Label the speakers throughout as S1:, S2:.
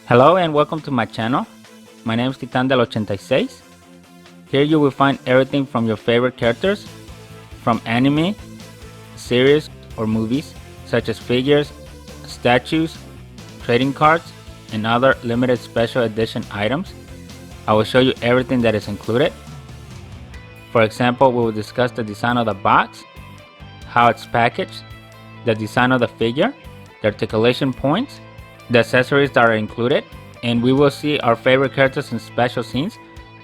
S1: Hello and welcome to my channel. My name is Titan del 86. Here you will find everything from your favorite characters, from anime, series, or movies, such as figures, statues, trading cards, and other limited special edition items. I will show you everything that is included. For example, we will discuss the design of the box, how it's packaged, the design of the figure, the articulation points, the accessories that are included, and we will see our favorite characters in special scenes.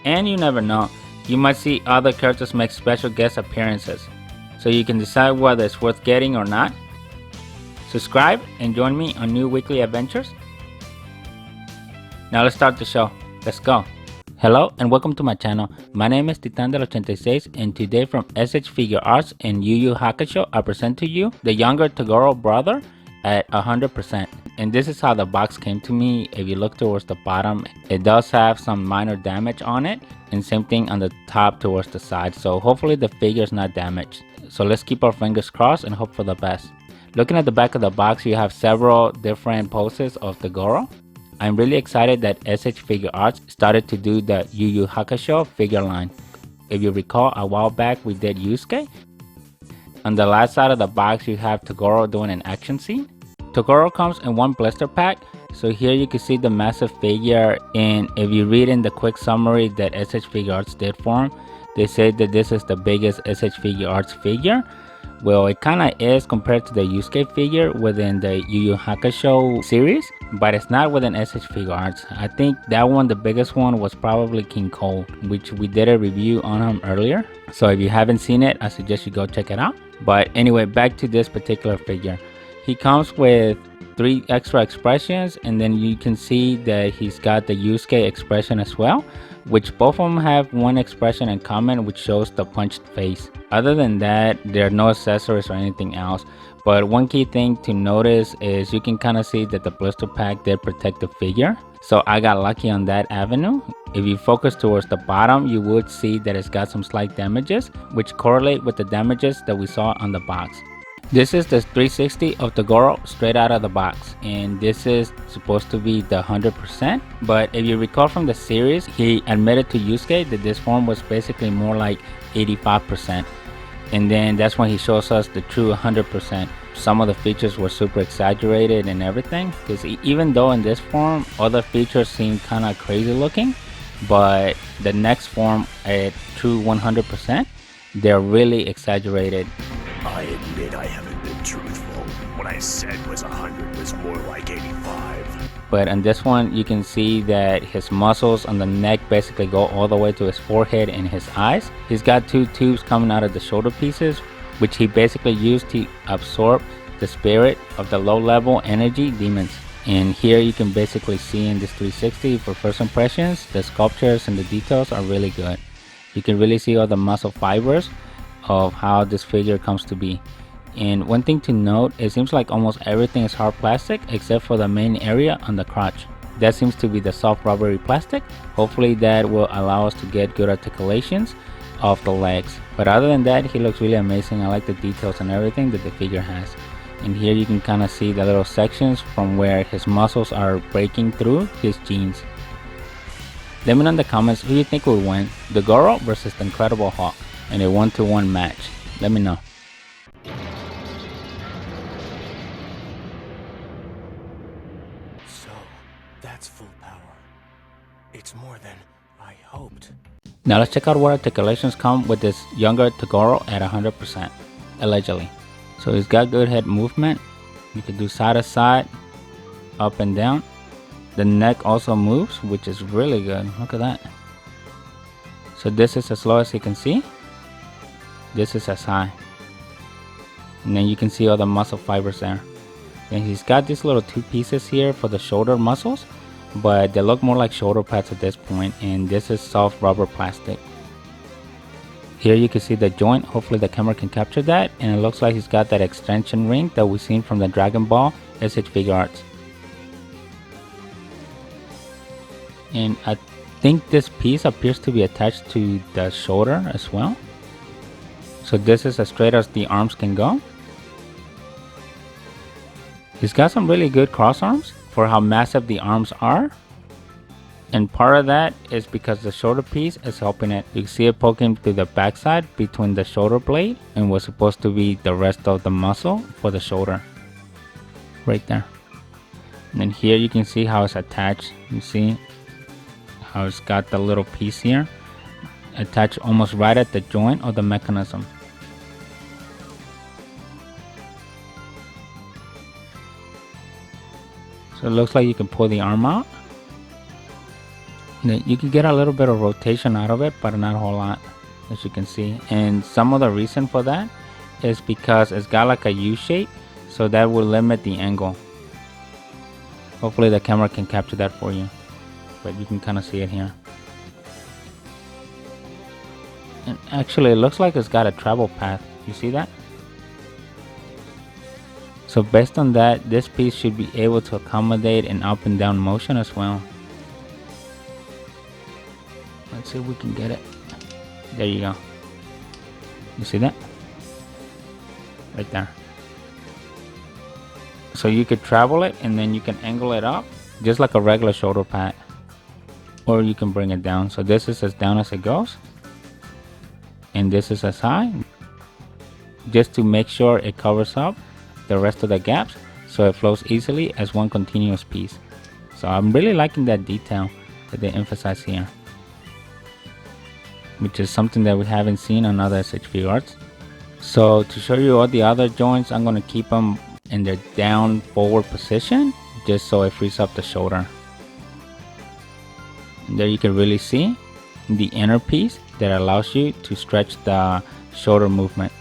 S1: And you never know, you might see other characters make special guest appearances, so you can decide whether it's worth getting or not. Subscribe and join me on new weekly adventures. Now let's start the show. Let's go. Hello and welcome to my channel. My name is Titan del 86, and today from S.H.Figuarts and Yu Yu Hakusho I present to you the Younger Toguro brother at 100%. And this is how the box came to me. If you look towards the bottom, it does have some minor damage on it, and same thing on the top towards the side, so hopefully the figure is not damaged. So let's keep our fingers crossed and hope for the best. Looking at the back of the box, you have several different poses of Toguro. I'm really excited that S.H.Figuarts started to do the Yu Yu Hakusho figure line. If you recall, a while back we did Yusuke. On the last side of the box you have Toguro doing an action scene. Toguro comes in one blister pack, so here you can see the massive figure, and if you read in the quick summary that S.H.Figuarts did for him, they say that this is the biggest S.H.Figuarts figure. Well, it kinda is compared to the Yusuke figure within the Yu Yu Hakusho series, but it's not within S.H.Figuarts. I think that one, the biggest one, was probably King Cole, which we did a review on him earlier. So if you haven't seen it, I suggest you go check it out. But anyway, back to this particular figure. He comes with 3 extra expressions, and then you can see that he's got the Yusuke expression as well, which both of them have one expression in common, which shows the punched face. Other than that, there are no accessories or anything else. But one key thing to notice is you can kind of see that the blister pack did protect the figure, so I got lucky on that avenue. If you focus towards the bottom, you would see that it's got some slight damages, which correlate with the damages that we saw on the box. This is the 360 of Toguro straight out of the box, and this is supposed to be the 100%, but if you recall from the series, he admitted to Yusuke that this form was basically more like 85%, and then that's when he shows us the true 100%. Some of the features were super exaggerated and everything, because even though in this form other features seem kind of crazy looking, but the next form at true 100%, they're really exaggerated.
S2: I admit I haven't been truthful. What I said was 100 was more like 85.
S1: But on this one, you can see that his muscles on the neck basically go all the way to his forehead and his eyes. He's got 2 tubes coming out of the shoulder pieces, which he basically used to absorb the spirit of the low-level energy demons. And here you can basically see in this 360 for first impressions, the sculptures and the details are really good. You can really see all the muscle fibers of how this figure comes to be. And one thing to note, it seems like almost everything is hard plastic except for the main area on the crotch. That seems to be the soft rubbery plastic. Hopefully that will allow us to get good articulations of the legs. But other than that, he looks really amazing. I like the details and everything that the figure has. And here you can kind of see the little sections from where his muscles are breaking through his jeans. Let me know in the comments who you think will win, the Toguro versus the Incredible Hulk, in a 1-to-1 match. Let me know.
S2: So, that's full power. It's more than I hoped.
S1: Now let's check out what articulations come with this Younger Toguro at 100%, allegedly. So he's got good head movement. You can do side to side, up and down. The neck also moves, which is really good. Look at that. So this is as low as you can see. This is as high, and then you can see all the muscle fibers there. And he's got these little 2 pieces here for the shoulder muscles, but they look more like shoulder pads at this point, and this is soft rubber plastic. Here you can see the joint. Hopefully the camera can capture that, and it looks like he's got that extension ring that we've seen from the Dragon Ball S.H.Figuarts. And I think this piece appears to be attached to the shoulder as well. So this is as straight as the arms can go. He's got some really good cross arms. for how massive the arms are. And part of that is because the shoulder piece is helping it. You can see it poking through the backside between the shoulder blade and what's supposed to be the rest of the muscle for the shoulder. Right there. And then here you can see how it's attached. You see how it's got the little piece here attached almost right at the joint of the mechanism. So it looks like you can pull the arm out. You can get a little bit of rotation out of it, but not a whole lot, as you can see. And some of the reason for that is because it's got like a U shape, so that will limit the angle. Hopefully the camera can capture that for you, but you can kind of see it here. And actually it looks like it's got a travel path. You see that? So based on that, this piece should be able to accommodate an up and down motion as well. Let's see if we can get it. There you go. You see that? Right there. So you could travel it and then you can angle it up just like a regular shoulder pad. Or you can bring it down. So this is as down as it goes. And this is as high. Just to make sure it covers up the rest of the gaps so it flows easily as one continuous piece. So I'm really liking that detail that they emphasize here, which is something that we haven't seen on other S.H.Figuarts. So to show you all the other joints, I'm going to keep them in their down forward position just so it frees up the shoulder. And there you can really see the inner piece that allows you to stretch the shoulder movement.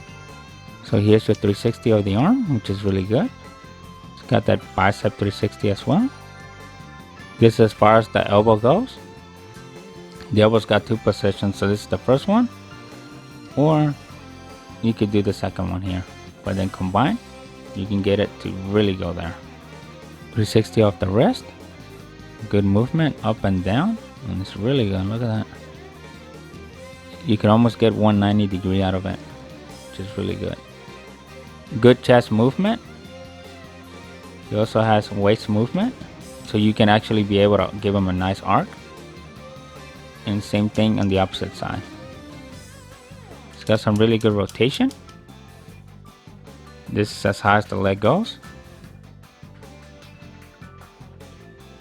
S1: So here's your 360 of the arm, which is really good. It's got that bicep 360 as well. This is as far as the elbow goes. The elbow's got two positions, so this is the first one, or you could do the second one here, but then combine, you can get it to really go there. 360 off the wrist, good movement up and down, and it's really good. Look at that. You can almost get 190 degree out of it, which is really good. Good chest movement. He also has waist movement, so you can actually be able to give him a nice arc. And same thing on the opposite side. It's got some really good rotation. This is as high as the leg goes.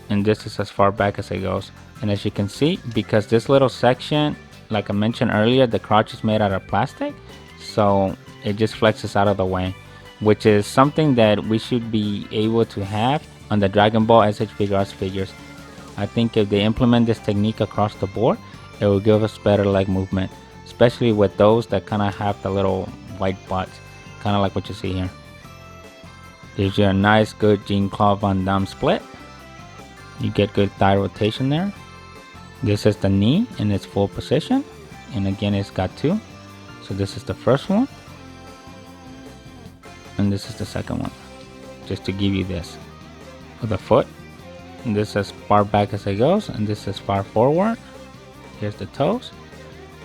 S1: And this is as far back as it goes. And as you can see, because this little section, like I mentioned earlier, the crotch is made out of plastic, so it just flexes out of the way, which is something that we should be able to have on the Dragon Ball S.H.Figuarts figures. I think if they implement this technique across the board, it will give us better leg movement, especially with those that kind of have the little white butts, kind of like what you see here. There's your nice good Jean-Claude Van Damme split. You get good thigh rotation there. This is the knee in its full position, and again it's got two. So this is the first one, and this is the second one, just to give you this. For the foot, and this is as far back as it goes, and this is far forward. Here's the toes,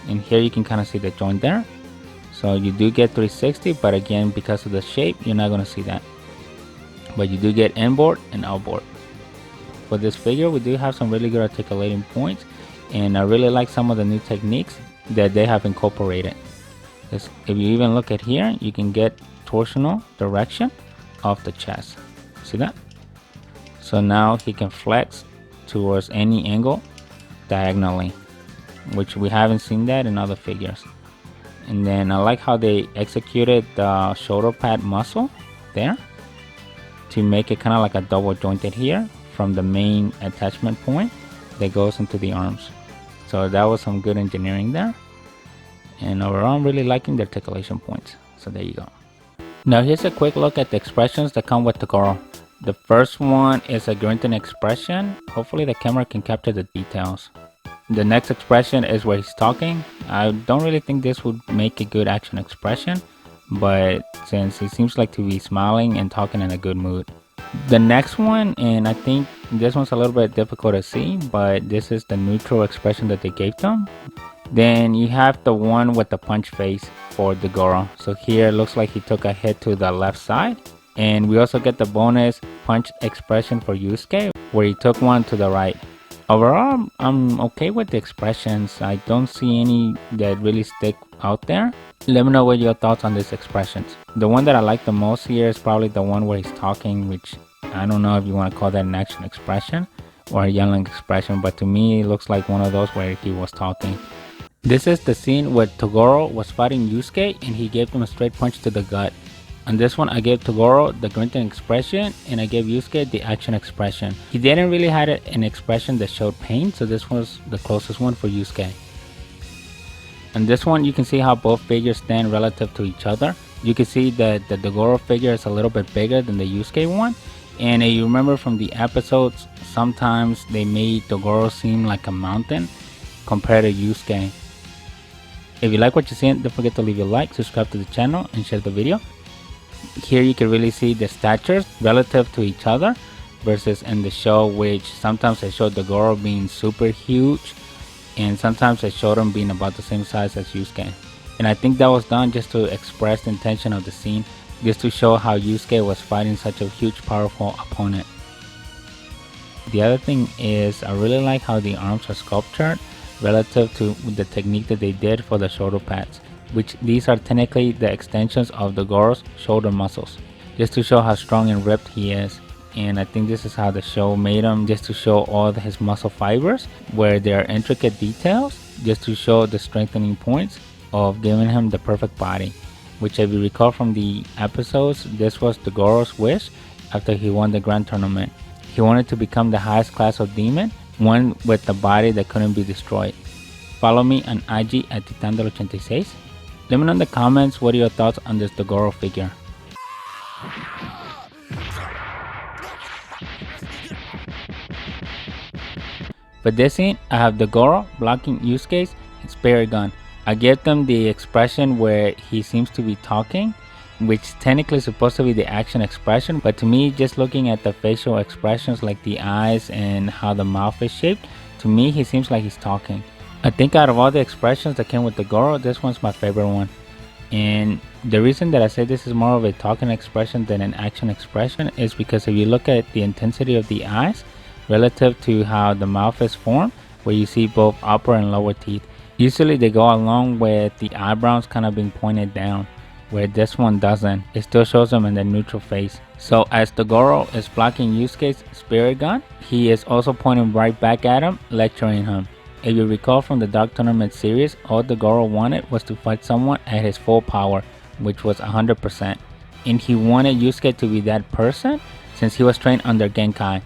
S1: and here you can kind of see the joint there. So you do get 360, but again, because of the shape, you're not going to see that. But you do get inboard and outboard. For this figure, we do have some really good articulating points, and I really like some of the new techniques that they have incorporated. If you even look at here, you can get torsional direction of the chest. See that? So now he can flex towards any angle diagonally, which we haven't seen that in other figures. And then I like how they executed the shoulder pad muscle there to make it kind of like a double jointed here from the main attachment point that goes into the arms. So that was some good engineering there. And overall, I'm really liking the articulation points. So there you go. Now here's a quick look at the expressions that come with Toguro. The first one is a grunting expression. Hopefully the camera can capture the details. The next expression is where he's talking. I don't really think this would make a good action expression, but since he seems like to be smiling and talking in a good mood. The next one, and I think this one's a little bit difficult to see, but this is the neutral expression that they gave them. Then you have the one with the punch face for Toguro. So here it looks like he took a hit to the left side, And we also get the bonus punch expression for Yusuke, where he took one to the right. Overall, I'm okay with the expressions. I don't see any that really stick out there. Let me know what your thoughts on these expressions. The one that I like the most here is probably the one where he's talking, which I don't know if you want to call that an action expression or a yelling expression, but to me it looks like one of those where he was talking. This is the scene where Toguro was fighting Yusuke and he gave him a straight punch to the gut. On this one, I gave Toguro the grunting expression and I gave Yusuke the action expression. He didn't really have an expression that showed pain, so this was the closest one for Yusuke. On this one, you can see how both figures stand relative to each other. You can see that the Toguro figure is a little bit bigger than the Yusuke one. And if you remember from the episodes, sometimes they made Toguro seem like a mountain compared to Yusuke. If you like what you're seeing, don't forget to leave a like, subscribe to the channel, and share the video. Here you can really see the statures relative to each other versus in the show, which sometimes I showed Toguro being super huge and sometimes I showed him being about the same size as Yusuke. And I think that was done just to express the intention of the scene, just to show how Yusuke was fighting such a huge powerful opponent. The other thing is I really like how the arms are sculptured relative to the technique that they did for the shoulder pads, which these are technically the extensions of Togoro's shoulder muscles, just to show how strong and ripped he is. And I think this is how the show made him, just to show all his muscle fibers where there are intricate details, just to show the strengthening points of giving him the perfect body, which if you recall from the episodes, this was Togoro's wish after he won the Grand Tournament. He wanted to become the highest class of demon, one with the body that couldn't be destroyed. Follow me on IG at Titan86. Let me know in the comments what are your thoughts on this Toguro figure. For this scene, I have Toguro blocking Yusuke's spirit gun. I gave them the expression where he seems to be talking, which technically is supposed to be the action expression, but to me, just looking at the facial expressions like the eyes and how the mouth is shaped, to me he seems like he's talking. I think out of all the expressions that came with Toguro, this one's my favorite one. And the reason that I say this is more of a talking expression than an action expression is because if you look at the intensity of the eyes relative to how the mouth is formed, where you see both upper and lower teeth, usually they go along with the eyebrows kind of being pointed down, where this one doesn't. It still shows them in the neutral face. So as Toguro is blocking Yusuke's spirit gun, he is also pointing right back at him, lecturing him. If you recall from the Dark Tournament series, all Toguro wanted was to fight someone at his full power, which was 100%. And he wanted Yusuke to be that person since he was trained under Genkai.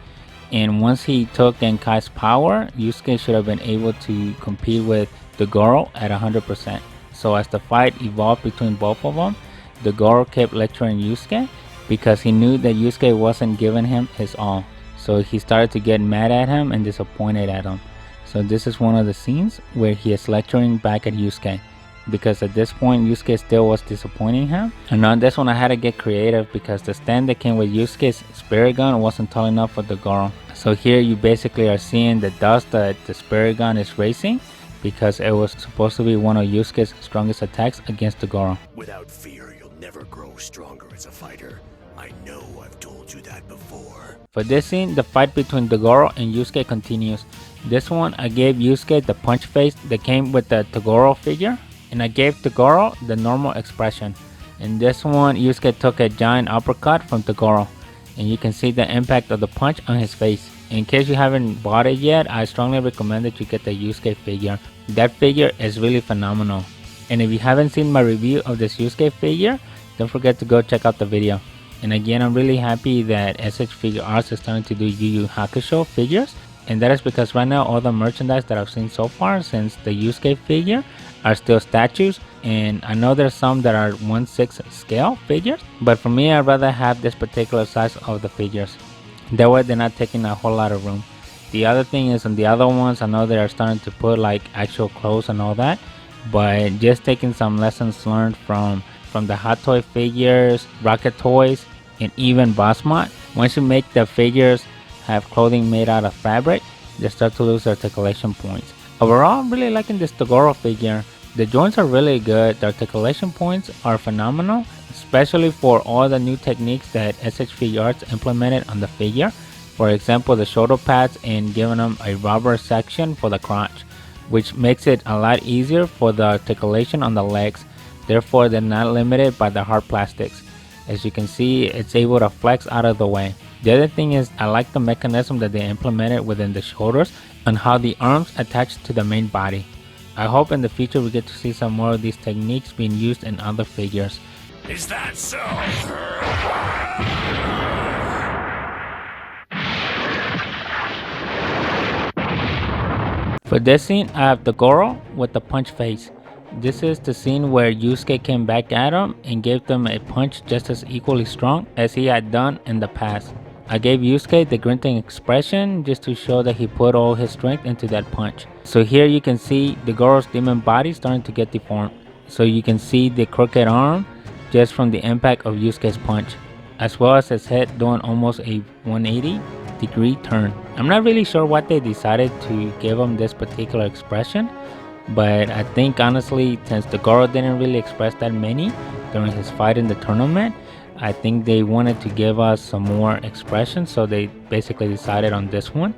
S1: And once he took Genkai's power, Yusuke should have been able to compete with Toguro at 100%. So as the fight evolved between both of them, Toguro kept lecturing Yusuke because he knew that Yusuke wasn't giving him his all. So he started to get mad at him and disappointed at him. So this is one of the scenes where he is lecturing back at Yusuke, because at this point Yusuke still was disappointing him. And on this one I had to get creative because the stand that came with Yusuke's spirit gun wasn't tall enough for Toguro. So here you basically are seeing the dust that the spirit gun is racing, because it was supposed to be one of Yusuke's strongest attacks against Toguro.
S2: Without fear, you'll never grow stronger as a fighter. I know I've told you that before.
S1: For this scene, the fight between Toguro and Yusuke continues. This one, I gave Yusuke the punch face that came with the Toguro figure, and I gave Toguro the normal expression. In this one, Yusuke took a giant uppercut from Toguro, and you can see the impact of the punch on his face. In case you haven't bought it yet, I strongly recommend that you get the Yusuke figure. That figure is really phenomenal. And if you haven't seen my review of this Yusuke figure, don't forget to go check out the video. And again, I'm really happy that S.H.Figuarts is starting to do Yu Yu Hakusho figures. And that is because right now all the merchandise that I've seen so far since the Yusuke figure are still statues. And I know there's some that are 1/6 scale figures, but for me I'd rather have this particular size of the figures. That way they're not taking a whole lot of room. The other thing is on the other ones, I know they are starting to put like actual clothes and all that, but just taking some lessons learned from the Hot Toy figures, Rocket Toys, and even Bossmont. Once you make the figures have clothing made out of fabric, they start to lose their articulation points. Overall, I'm really liking this Toguro figure. The joints are really good, the articulation points are phenomenal, especially for all the new techniques that S.H.Figuarts implemented on the figure. For example, the shoulder pads and giving them a rubber section for the crotch, which makes it a lot easier for the articulation on the legs. Therefore, they're not limited by the hard plastics. As you can see, it's able to flex out of the way. The other thing is, I like the mechanism that they implemented within the shoulders and how the arms attach to the main body. I hope in the future we get to see some more of these techniques being used in other figures.
S2: Is that so?
S1: For this scene, I have Toguro with the punch face. This is the scene where Yusuke came back at him and gave them a punch just as equally strong as he had done in the past. I gave Yusuke the grunting expression just to show that he put all his strength into that punch. So here you can see Togoro's demon body starting to get deformed. So you can see the crooked arm just from the impact of Yusuke's punch, as well as his head doing almost a 180-degree turn. I'm not really sure what they decided to give him this particular expression, but I think honestly, since Toguro didn't really express that many during his fight in the tournament, I think they wanted to give us some more expression, so they basically decided on this one.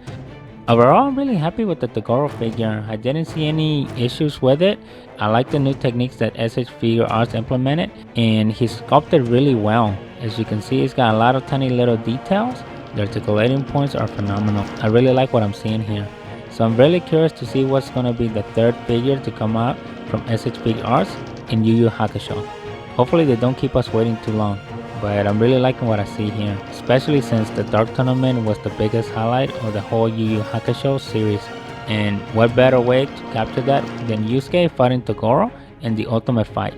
S1: Overall, I'm really happy with the Toguro figure. I didn't see any issues with it. I like the new techniques that S.H.Figuarts implemented, and he sculpted really well. As you can see, he's got a lot of tiny little details. The articulating points are phenomenal. I really like what I'm seeing here. So I'm really curious to see what's going to be the third figure to come out from S.H.Figuarts in Yu Yu Hakusho. Hopefully they don't keep us waiting too long. But I'm really liking what I see here, especially since the Dark Tournament was the biggest highlight of the whole Yu Yu Hakusho series. And what better way to capture that than Yusuke fighting Toguro in the ultimate fight.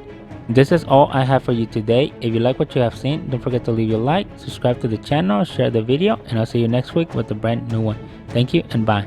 S1: This is all I have for you today. If you like what you have seen, don't forget to leave your like, subscribe to the channel, share the video, and I'll see you next week with a brand new one. Thank you and bye.